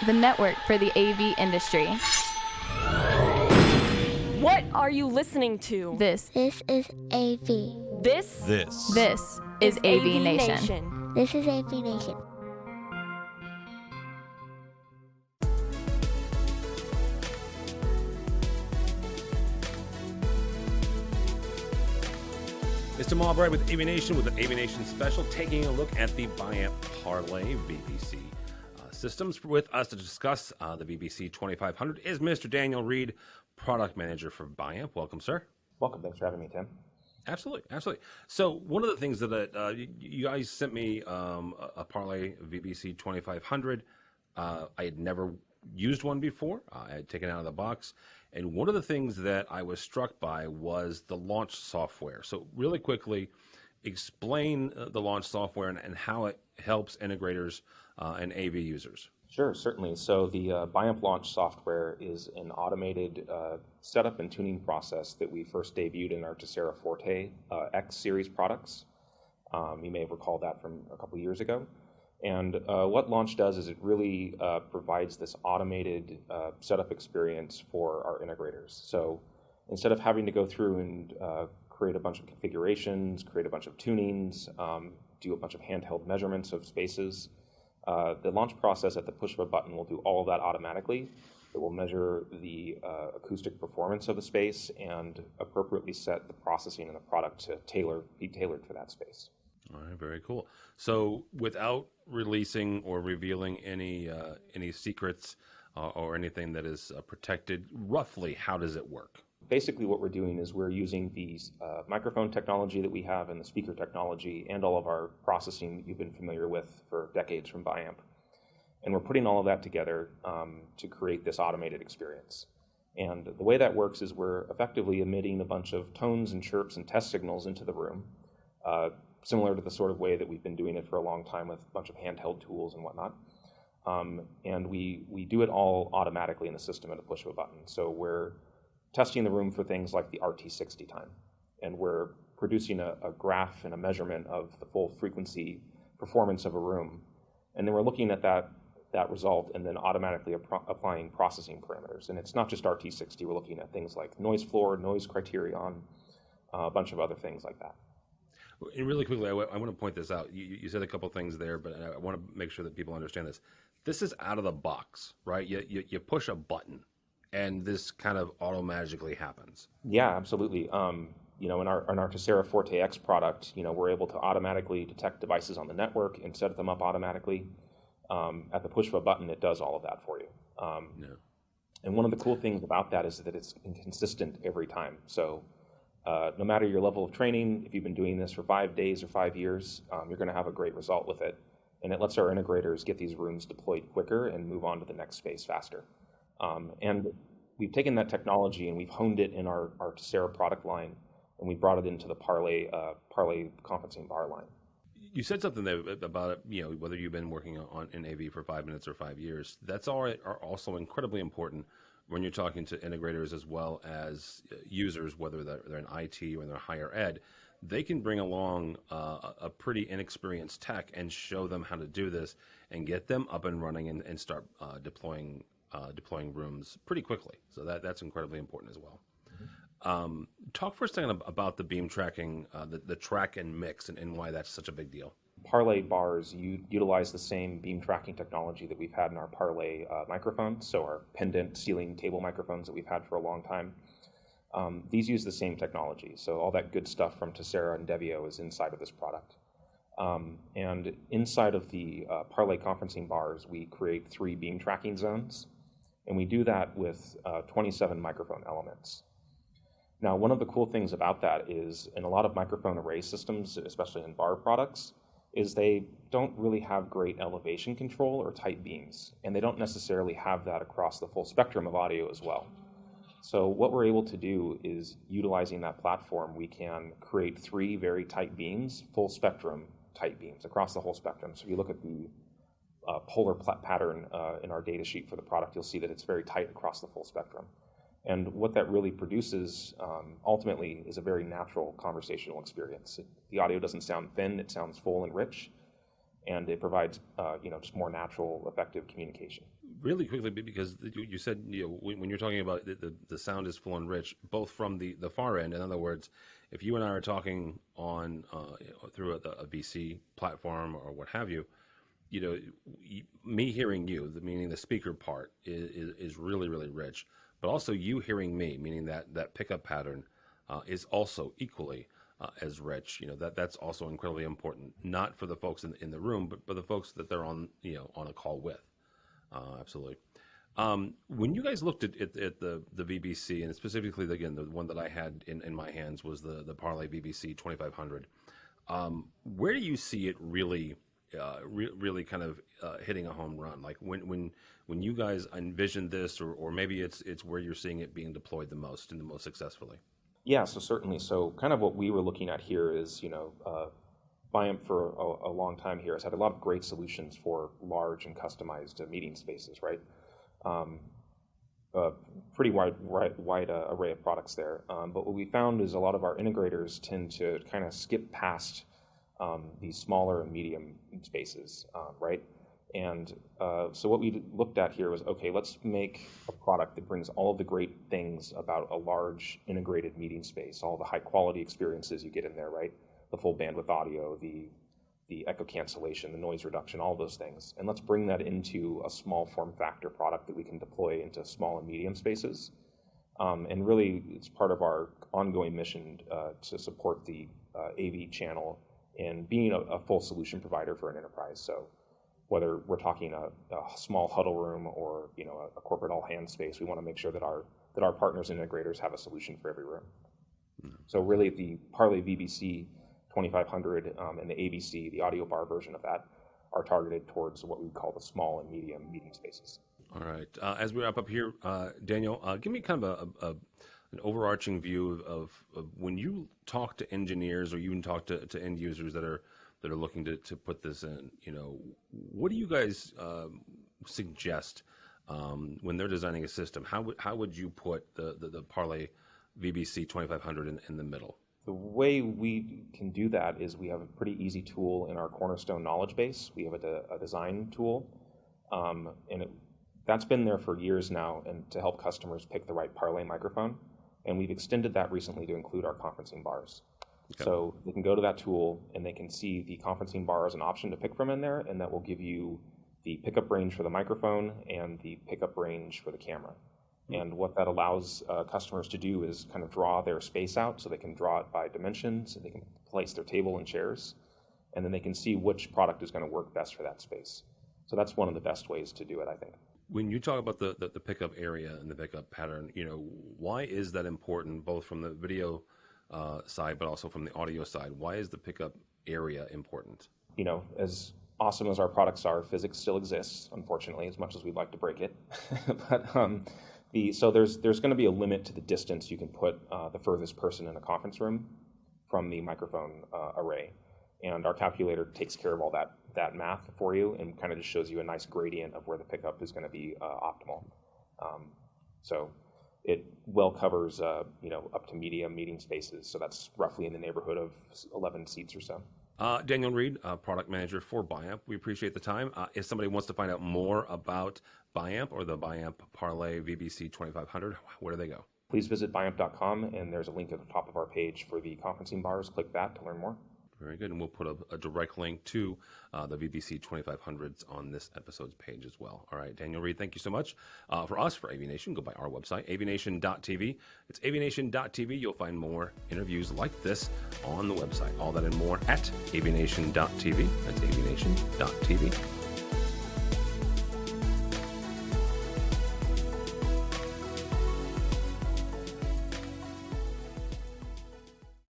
the network for the AV industry. What are you listening to? This This is AV. This is AVNation. This is AVNation. It's Tim Albright with AVNation with an AVNation special, taking a look at the Biamp Parlé VBC systems. With us to discuss the VBC 2500 is Mr. Daniel Reed, product manager for Biamp. Welcome, sir. Welcome. Thanks for having me, Tim. Absolutely, absolutely. So one of the things that you guys sent me a Parlé VBC 2500. I had never used one before. I had taken it out of the box. And one of the things that I was struck by was the launch software. So really quickly, explain the launch software and how it helps integrators and AV users. Sure, certainly. So the Biamp launch software is an automated setup and tuning process that we first debuted in our Tessera Forte X series products. You may have recalled that from a couple years ago. And what Launch does is it really provides this automated setup experience for our integrators. So instead of having to go through and create a bunch of configurations, create a bunch of tunings, do a bunch of handheld measurements of spaces, the launch process at the push of a button will do all of that automatically. It will measure the acoustic performance of the space and appropriately set the processing in the product to be tailored for that space. All right, very cool. So without releasing or revealing any secrets or anything that is protected, roughly how does it work? Basically what we're doing is we're using the microphone technology that we have and the speaker technology and all of our processing that you've been familiar with for decades from Biamp. And we're putting all of that together to create this automated experience. And the way that works is we're effectively emitting a bunch of tones and chirps and test signals into the room, similar to the sort of way that we've been doing it for a long time with a bunch of handheld tools and whatnot. And we do it all automatically in the system at a push of a button. So we're testing the room for things like the RT60 time. And we're producing a graph and a measurement of the full frequency performance of a room. And then we're looking at that result and then automatically applying processing parameters. And it's not just RT60, we're looking at things like noise floor, noise criterion, a bunch of other things like that. And really quickly, I want to point this out. You said a couple things there, but I want to make sure that people understand this. This is out of the box, right? You push a button, and this kind of auto-magically happens. Yeah, absolutely. In our Tessera Forte X product, we're able to automatically detect devices on the network and set them up automatically. At the push of a button, it does all of that for you. And one of the cool things about that is that it's consistent every time. So no matter your level of training, if you've been doing this for 5 days or 5 years, you're going to have a great result with it. And it lets our integrators get these rooms deployed quicker and move on to the next space faster. And we've taken that technology and we've honed it in our Tessera product line, and we brought it into the Parlé conferencing bar line. You said something there about whether you've been working in AV for 5 minutes or 5 years. That's are also incredibly important when you're talking to integrators as well as users, whether they're in IT or they're higher ed. They can bring along a pretty inexperienced tech and show them how to do this and get them up and running and start deploying rooms pretty quickly. So that's incredibly important as well. Talk for a second about the beam tracking, the track and mix, and why that's such a big deal. Parlé bars utilize the same beam tracking technology that we've had in our Parlé microphones, so our pendant ceiling table microphones that we've had for a long time. These use the same technology, so all that good stuff from Tessera and Devio is inside of this product. And inside of the Parlé conferencing bars, we create 3 beam tracking zones, and we do that with 27 microphone elements. Now, one of the cool things about that is in a lot of microphone array systems, especially in bar products, is they don't really have great elevation control or tight beams, and they don't necessarily have that across the full spectrum of audio as well. So what we're able to do is, utilizing that platform, we can create 3 very tight beams, full spectrum tight beams across the whole spectrum. So if you look at the polar pattern in our data sheet for the product, you'll see that it's very tight across the full spectrum. And what that really produces ultimately is a very natural conversational experience. The audio doesn't sound thin, it sounds full and rich, and it provides just more natural, effective communication. really quickly, because you said, when you're talking about the sound is full and rich, both from the far end. In other words, if you and I are talking on through a VC platform or what have you, me hearing you, meaning the speaker part, is really, really rich. But also you hearing me, meaning that pickup pattern, is also equally as rich. That's also incredibly important, not for the folks in the room, but the folks that they're on a call with. Absolutely. When you guys looked at the VBC, and specifically, again, the one that I had in my hands was the Parlé VBC 2500. Where do you see it really kind of hitting a home run? Like when you guys envisioned this, or maybe it's where you're seeing it being deployed the most and the most successfully? Yeah, so certainly. So kind of what we were looking at here is, Biamp for a long time here has had a lot of great solutions for large and customized meeting spaces, right? Pretty wide array of products there. But what we found is a lot of our integrators tend to kind of skip past these smaller and medium spaces, right? And so what we looked at here was, okay, let's make a product that brings all of the great things about a large integrated meeting space, all the high quality experiences you get in there, right? The full bandwidth audio, the echo cancellation, the noise reduction, all those things. And let's bring that into a small form factor product that we can deploy into small and medium spaces. And really, it's part of our ongoing mission to support the AV channel in being a full solution provider for an enterprise. So whether we're talking a small huddle room or a corporate all hands space, we want to make sure that our partners and integrators have a solution for every room. So really, the Parlé VBC 2500 and the AVC, the audio bar version of that, are targeted towards what we call the small and medium meeting spaces. All right. As we wrap up here, Daniel, give me kind of an overarching view of when you talk to engineers or you even talk to end users that are looking to put this in. What do you guys suggest when they're designing a system? How would you put the Parlé VBC 2500 in the middle? The way we can do that is we have a pretty easy tool in our Cornerstone knowledge base. We have a design tool, and that's been there for years now, and to help customers pick the right Parlé microphone. And we've extended that recently to include our conferencing bars. Okay. So they can go to that tool and they can see the conferencing bar as an option to pick from in there, and that will give you the pickup range for the microphone and the pickup range for the camera. And what that allows customers to do is kind of draw their space out, so they can draw it by dimensions, and they can place their table and chairs, and then they can see which product is going to work best for that space. So that's one of the best ways to do it, I think. When you talk about the pickup area and the pickup pattern, why is that important, both from the video side, but also from the audio side? Why is the pickup area important? As awesome as our products are, physics still exists, unfortunately, as much as we'd like to break it. But so there's going to be a limit to the distance you can put the furthest person in a conference room from the microphone array. And our calculator takes care of all that math for you and kind of just shows you a nice gradient of where the pickup is going to be optimal. So it well covers up to medium meeting spaces. So that's roughly in the neighborhood of 11 seats or so. Daniel Reed, product manager for Biamp. We appreciate the time. If somebody wants to find out more about Biamp or the Biamp Parlé VBC 2500, where do they go? Please visit biamp.com, and there's a link at the top of our page for the conferencing bars. Click that to learn more. Very good, and we'll put a direct link to the VBC 2500s on this episode's page as well. All right, Daniel Reed, thank you so much. For AVNation, go by our website, avnation.tv. It's avnation.tv. You'll find more interviews like this on the website. All that and more at avnation.tv. That's avnation.tv.